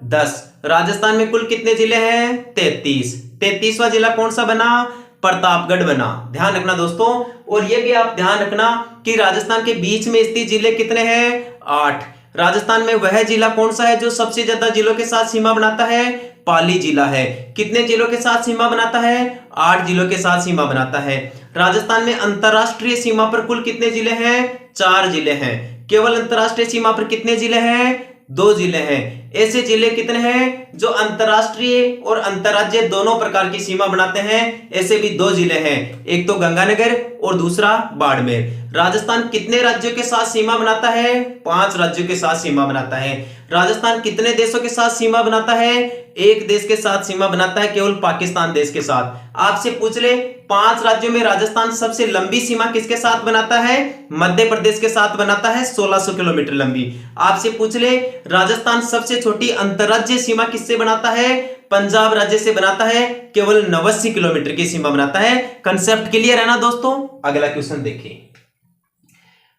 10। राजस्थान में कुल कितने जिले हैं? 33। 33वां जिला कौन सा बना? प्रतापगढ़ बना। ध्यान रखना दोस्तों। और यह भी आप ध्यान रखना कि राजस्थान के बीच में स्थित जिले कितने हैं? 8। राजस्थान में वह जिला कौन सा है जो सबसे ज्यादा जिलों के साथ सीमा बनाता है? पाली जिला है। कितने जिलों के साथ सीमा बनाता है? 8 जिलों के साथ सीमा बनाता है। राजस्थान में अंतरराष्ट्रीय सीमा पर कुल कितने जिले हैं? 4 जिले हैं। केवल अंतरराष्ट्रीय सीमा पर कितने जिले हैं? 2 जिले हैं। ऐसे जिले कितने हैं जो अंतरराष्ट्रीय और अंतरराज्य दोनों प्रकार की सीमा बनाते हैं? ऐसे भी 2 जिले हैं, एक तो गंगानगर और दूसरा बाड़मेर। राजस्थान कितने राज्यों के साथ सीमा बनाता है? 5 राज्यों के साथ सीमा बनाता है। राजस्थान कितने देशों के साथ सीमा बनाता है? एक देश के साथ सीमा बनाता है, केवल पाकिस्तान देश के साथ। आपसे पूछ ले 5 राज्यों में राजस्थान सबसे लंबी सीमा किसके साथ बनाता है? मध्य प्रदेश के साथ बनाता है, 1600 किलोमीटर लंबी। आपसे पूछ ले राजस्थान सबसे छोटी अंतरराज्यीय सीमा किससे बनाता है? पंजाब राज्य से बनाता है, केवल 89 किलोमीटर की सीमा बनाता है। कंसेप्ट क्लियर है ना दोस्तों? अगला क्वेश्चन देखिए,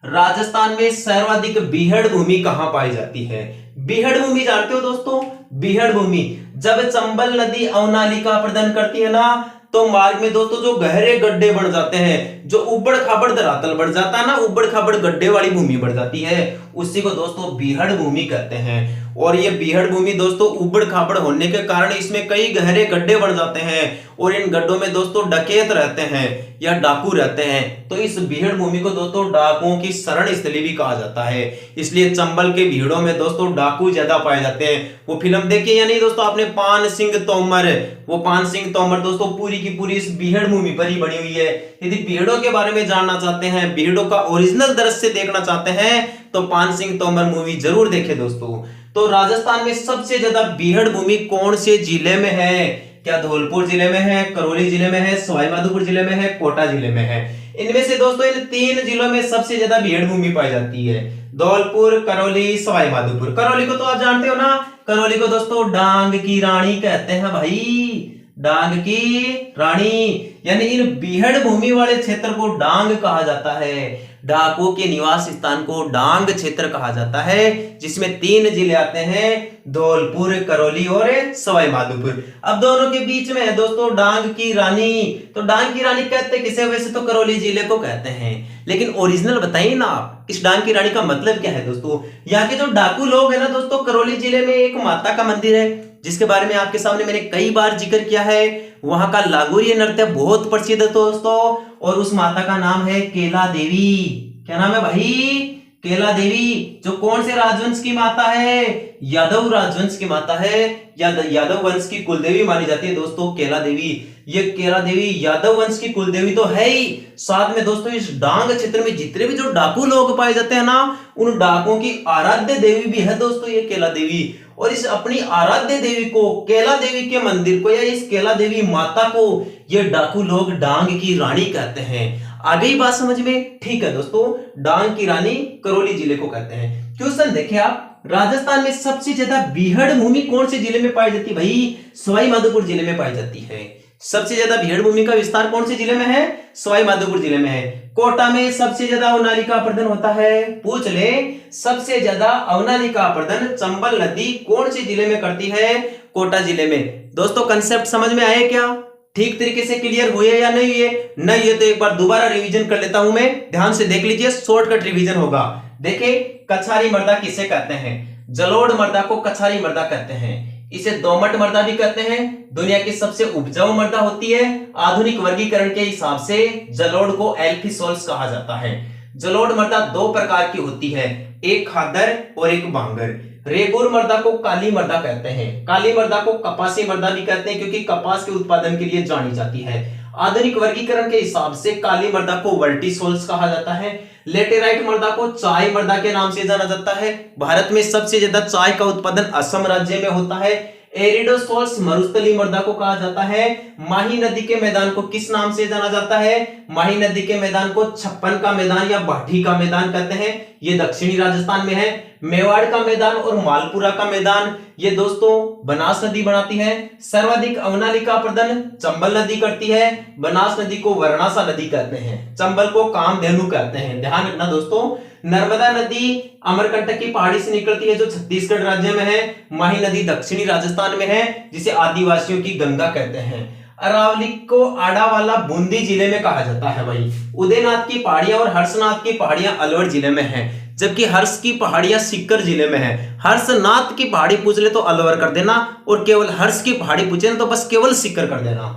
राजस्थान में सर्वाधिक बीहड़ भूमि कहां पाई जाती है? बीहड़ भूमि जानते हो दोस्तों? बीहड़ भूमि जब चंबल नदी अवनालिका प्रदान करती है ना, तो मार्ग में दोस्तों जो गहरे गड्ढे बढ़ जाते हैं, जो उबड़ खाबड़ धरातल बढ़ जाता है ना, उबड़ खाबड़ गड्ढे वाली भूमि बढ़ जाती है, उसी को दोस्तों बीहड़ भूमि कहते हैं। और ये बीहड़ भूमि दोस्तों उबड़ खाबड़ होने के कारण इसमें कई गहरे गड्ढे बढ़ जाते हैं और इन गड्ढों में दोस्तों डकैत रहते हैं या डाकू रहते हैं, तो इस बीहड़ भूमि को दोस्तों डाकुओं की शरण स्थली भी कहा जाता है। इसलिए चंबल के बीहड़ों में दोस्तों डाकू ज्यादा पाए जाते हैं। वो फिल्म देखी या नहीं दोस्तों आपने, पान सिंह तोमर? वो पान सिंह तोमर दोस्तों पूरी की पूरी इस बीहड़ भूमि पर ही बनी हुई है। यदि बीहड़ों के बारे में जानना चाहते हैं, बीहड़ों का ओरिजिनल दृश्य देखना चाहते हैं, तो पान सिंह तोमर मूवी जरूर देखें दोस्तों। तो राजस्थान में सबसे ज्यादा बीहड़ भूमि कौन से जिले में है? क्या धौलपुर जिले में है, करौली जिले में है, सवाईमाधोपुर जिले में है, कोटा जिले में है? इनमें से दोस्तों इन 3 जिलों में सबसे ज्यादा बीहड़ भूमि पाई जाती है, धौलपुर, करौली, सवाईमाधोपुर। करौली को तो आप जानते हो ना, करौली को दोस्तों डांग की रानी कहते हैं भाई, डांग की रानी। यानी इन बीहड़ भूमि वाले क्षेत्र को डांग कहा जाता है। डाकुओं के निवास स्थान को डांग क्षेत्र कहा जाता है, जिसमें 3 जिले आते हैं, धौलपुर, करौली और सवाईमाधोपुर। अब दोनों के बीच में है दोस्तों डांग की रानी। तो डांग की रानी कहते किसे? वैसे तो करौली जिले को कहते हैं, लेकिन ओरिजिनल बताइए ना आप, इस डांग की रानी का मतलब क्या है दोस्तों? यहाँ के जो डाकू लोग है ना दोस्तों, करौली जिले में एक माता का मंदिर है जिसके बारे में आपके सामने मैंने कई बार जिक्र किया है। वहां का लागोरी नृत्य बहुत प्रसिद्ध है दोस्तों, और उस माता का नाम है केला देवी। क्या नाम है भाई? केला देवी। जो कौन से राजवंश की माता है? यादव राजवंश की माता है, यादव वंश की कुलदेवी मानी जाती है दोस्तों केला देवी। ये केला देवी यादव वंश की कुलदेवी तो है ही, साथ में दोस्तों इस डांग क्षेत्र में जितने भी जो डाकू लोग पाए जाते हैं ना, उन डाकुओं की आराध्य देवी भी है दोस्तों ये केला देवी। और इस अपनी आराध्य देवी को, केला देवी के मंदिर को या इस केला देवी माता को ये डाकू लोग डांग की रानी कहते हैं। आ गई बात समझ में? ठीक है दोस्तों, डांग की रानी करौली जिले को कहते हैं। क्वेश्चन देखिए आप, राजस्थान में सबसे ज्यादा बीहड़ भूमि कौन से जिले में पाई जाती है? भाई सवाईमाधोपुर जिले में पाई जाती है। सबसे ज्यादा बीहड़ भूमि का विस्तार कौन से जिले में है? सवाईमाधोपुर जिले में है। कोटा में सबसे ज्यादा अवनालिका अपरदन होता है। पूछ ले, सबसे ज्यादा अवनालिका अपरदन चंबल नदी कौन से जिले में करती है? कोटा जिले में। दोस्तों कंसेप्ट समझ में आए क्या? ठीक तरीके से क्लियर हुए या नहीं हुए? नहीं हुए तो एक बार दोबारा रिवीजन कर लेता हूं मैं, ध्यान से देख लीजिए, शॉर्टकट रिवीजन होगा। देखिए कछारी मृदा किसे कहते हैं? जलोढ़ मृदा को कछारी मृदा कहते हैं। इसे दोमट मृदा भी कहते हैं। दुनिया की सबसे उपजाऊ मृदा होती है। आधुनिक वर्गीकरण के हिसाब से जलोढ़ को एल्फी सॉइल्स कहा जाता है। जलोढ़ मृदा दो प्रकार की होती है, एक खादर और एक बांगर। रेगुर मृदा को काली मृदा कहते हैं। काली मृदा को कपासी मृदा भी कहते हैं क्योंकि कपास के उत्पादन के लिए जानी जाती है। आधुनिक वर्गीकरण के हिसाब से काली मृदा को वर्टिसोल्स कहा जाता है। लेटेराइट मृदा को चाय मृदा के नाम से जाना जाता है। भारत में सबसे ज्यादा चाय का उत्पादन असम राज्य में होता है। एरिडोसोल्स मरुस्थलीय मृदा को कहा जाता है। माही नदी के मैदान को किस नाम से जाना जाता है? माही नदी के मैदान को छप्पन का मैदान या बाठी का मैदान कहते हैं। ये दक्षिणी राजस्थान में है। मेवाड़ का मैदान और मालपुरा का मैदान ये दोस्तों बनास नदी बनाती है। सर्वाधिक अवनालिका प्रदन चंबल नदी करती है। बनास नदी को वर्णासा नदी कहते हैं, चंबल को कामधेनु कहते हैं। ध्यान रखना दोस्तों। नर्मदा नदी अमरकंटक की पहाड़ी से निकलती है जो छत्तीसगढ़ राज्य में है। माही नदी दक्षिणी राजस्थान में है जिसे आदिवासियों की गंगा कहते हैं। अरावली को आडावाला बूंदी जिले में कहा जाता है भाई। उदयनाथ की पहाड़ियां और हर्षनाथ की पहाड़ियां अलवर जिले में हैं, जबकि हर्ष की पहाड़ियां सीकर जिले में है। हर्षनाथ की पहाड़ी पूछ ले तो अलवर कर देना, और केवल हर्ष की पहाड़ी पूछे तो बस केवल सीकर कर देना।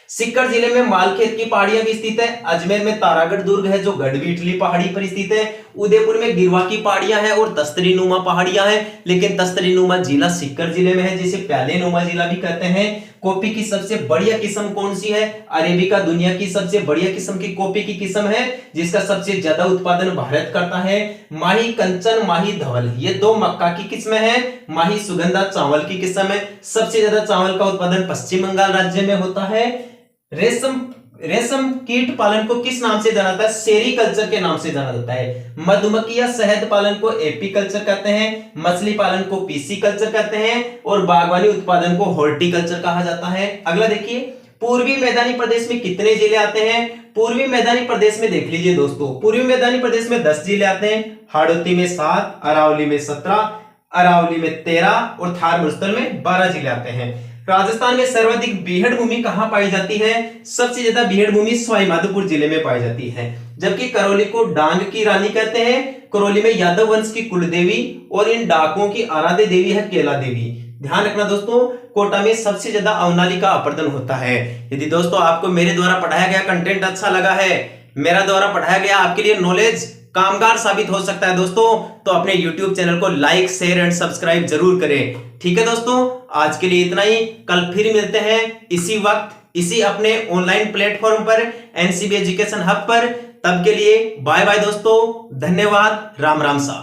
सीकर जिले में मालखेत की पहाड़ियां भी स्थित है। अजमेर में तारागढ़ दुर्ग है जो गढ़वीटली पहाड़ी पर स्थित है। उदयपुर में गिरवा की पहाड़ियां हैं और तस्तरी नुमा पहाड़ियां हैं, लेकिन तस्तरी नुमा जिला सीकर जिले में है जिसे प्याले नुमा जिला भी कहते हैं। कॉफी की सबसे बढ़िया किस्म कौन सी है? अरेबिका दुनिया की सबसे बढ़िया किस्म की कॉफी की किस्म है जिसका सबसे ज्यादा उत्पादन भारत करता है। माही कंचन, माही धवल ये दो मक्का की किस्में हैं। माही सुगंधा चावल की किस्म है। सबसे ज्यादा चावल का उत्पादन पश्चिम बंगाल राज्य में होता है। रेशम कीट पालन को किस नाम से जाना जाता है? सेरीकल्चर के नाम से जाना जाता है। मधुमक्खी या शहद पालन को एपीकल्चर कहते हैं। मछली पालन को पीसी कल्चर कहते हैं और बागवानी उत्पादन को हॉर्टिकल्चर कहा जाता है। अगला देखिए, पूर्वी मैदानी प्रदेश में कितने जिले आते हैं? पूर्वी मैदानी प्रदेश में देख लीजिए दोस्तों, पूर्वी मैदानी प्रदेश में 10 जिले आते हैं। हाड़ौती में 7, अरावली में 17, अरावली में 13 और थार मरुस्थल में 12 जिले आते हैं। राजस्थान में सर्वाधिक बीहड़ भूमि कहां पाई जाती है? सबसे ज्यादा बीहड़ भूमि सवाई माधोपुर जिले में पाई जाती है। जबकि करौली को डांग की रानी कहते हैं। करौली में यादव वंश की कुलदेवी और इन डाकुओं की आराध्य देवी है केला देवी। ध्यान रखना दोस्तों, कोटा में सबसे ज्यादा अवनालिका अपर्दन होता है। यदि दोस्तों आपको मेरे द्वारा पढ़ाया गया कंटेंट अच्छा लगा है, मेरा द्वारा पढ़ाया गया आपके लिए नॉलेज कामगार साबित हो सकता है दोस्तों, तो अपने YouTube चैनल को लाइक, शेयर एंड सब्सक्राइब जरूर करें। ठीक है दोस्तों, आज के लिए इतना ही। कल फिर मिलते हैं इसी वक्त इसी अपने ऑनलाइन प्लेटफॉर्म पर, एनसीबी एजुकेशन हब पर। तब के लिए बाय बाय दोस्तों, धन्यवाद, राम राम सा।